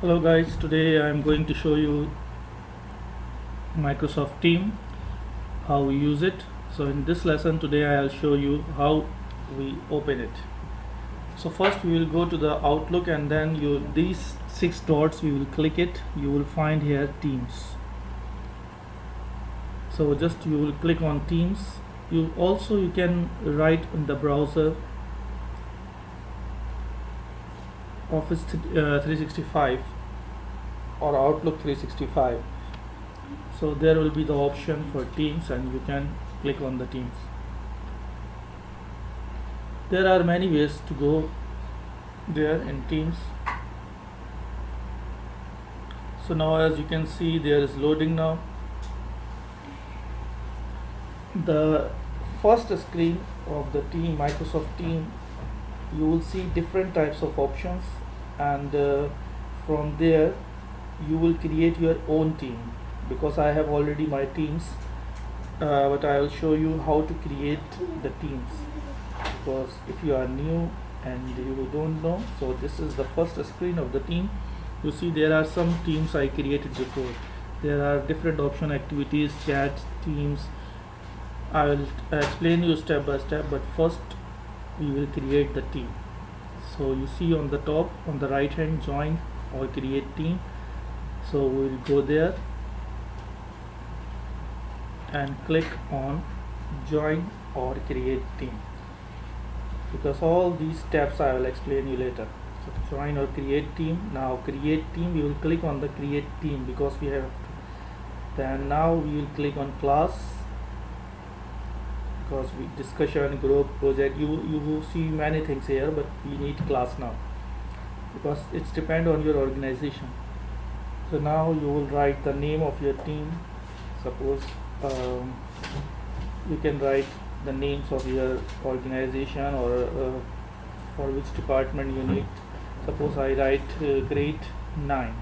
Hello guys, today I am going to show you Microsoft Team, how we use it. So in this lesson today I'll show you how we open it. So first we will go to the Outlook and then these six dots we will click it. You will find here Teams. So just you will click on Teams. You can write in the browser Office 365 or Outlook 365. So there will be the option for Teams and you can click on the Teams. There are many ways to go there in Teams. So now as you can see, there is loading now. The first screen of the team, Microsoft Team, you will see different types of options, and from there you will create your own team, because I have already my teams, but I will show you how to create the teams, because if you are new and you don't know, so this is the first screen of the team. You see there are some teams I created before. There are different option: activities, chat, teams. I will explain you step by step, but first we will create the team. So you see on the top, on the right hand, join or create team. So we will go there and click on join or create team, because all these steps I will explain you later. So join or create team. Now create team, we will click on the create team because we have to. Then now we will click on class, because we discussion, group, project, you will see many things here, but we need class now because it's depend on your organization. So now you will write the name of your team. Suppose you can write the names of your organization, or for which department you need. Suppose I write grade 9.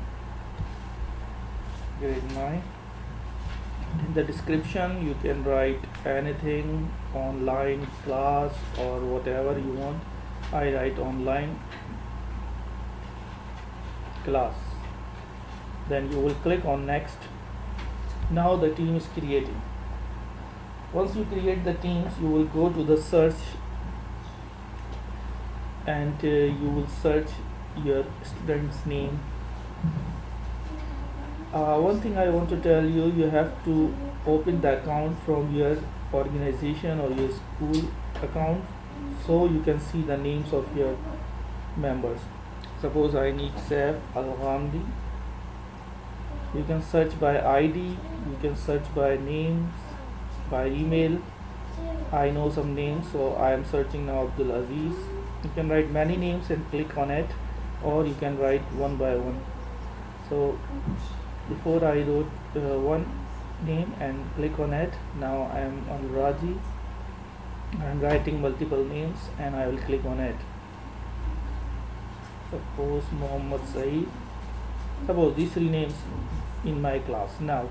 In the description you can write anything: online, class, or whatever you want. I write online class. Then you will click on next. Now the team is creating. Once you create the teams, you will go to the search and you will search your student's name. One thing I want to tell you, you have to open the account from your organization or your school account, so you can see the names of your members. Suppose I need Saif Al-Ghamdi. You can search by ID, you can search by names, by email. I know some names, so I am searching now Abdul Aziz. You can write many names and click on it, or you can write one by one. So before I wrote one name and click on it. Now I am on Raji. I am writing multiple names and I will click on it. Suppose Muhammad Saeed. Suppose these three names in my class. Now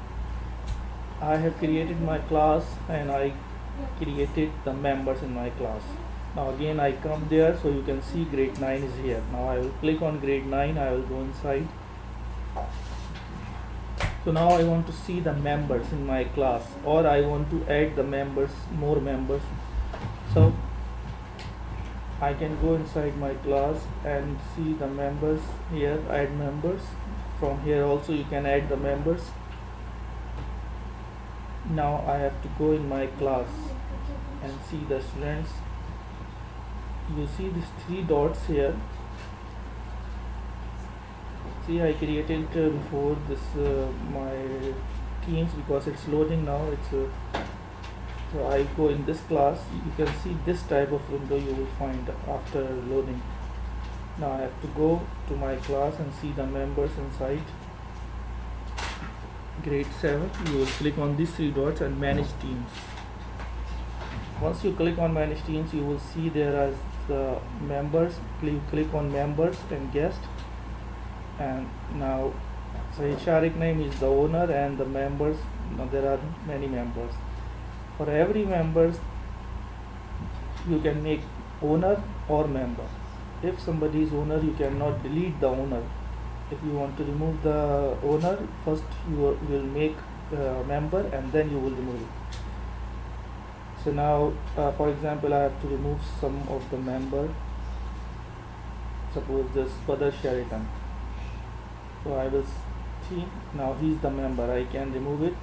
I have created my class and I created the members in my class. Now again I come there, so you can see grade 9 is here. Now I will click on grade 9. I will go inside. So now I want to see the members in my class, or I want to add the members, more members. So I can go inside my class and see the members here, add members. From here also you can add the members. Now I have to go in my class and see the students. You see these three dots here. See, I created before this my teams, because it's loading now. So I go in this class. You can see this type of window you will find after loading. Now I have to go to my class and see the members inside. Grade 7. You will click on these three dots and manage teams. Once you click on manage teams, you will see there are the members. You click on members and guest. And now Saeed Sharik name is the owner, and the members, now there are many members. For every members you can make owner or member. If somebody is owner, you cannot delete the owner. if you want to remove the owner, first you will make a member and then you will remove it. So now for example, I have to remove some of the member. Suppose this Brother Sheraton. So I will see, now he's the member, I can remove it.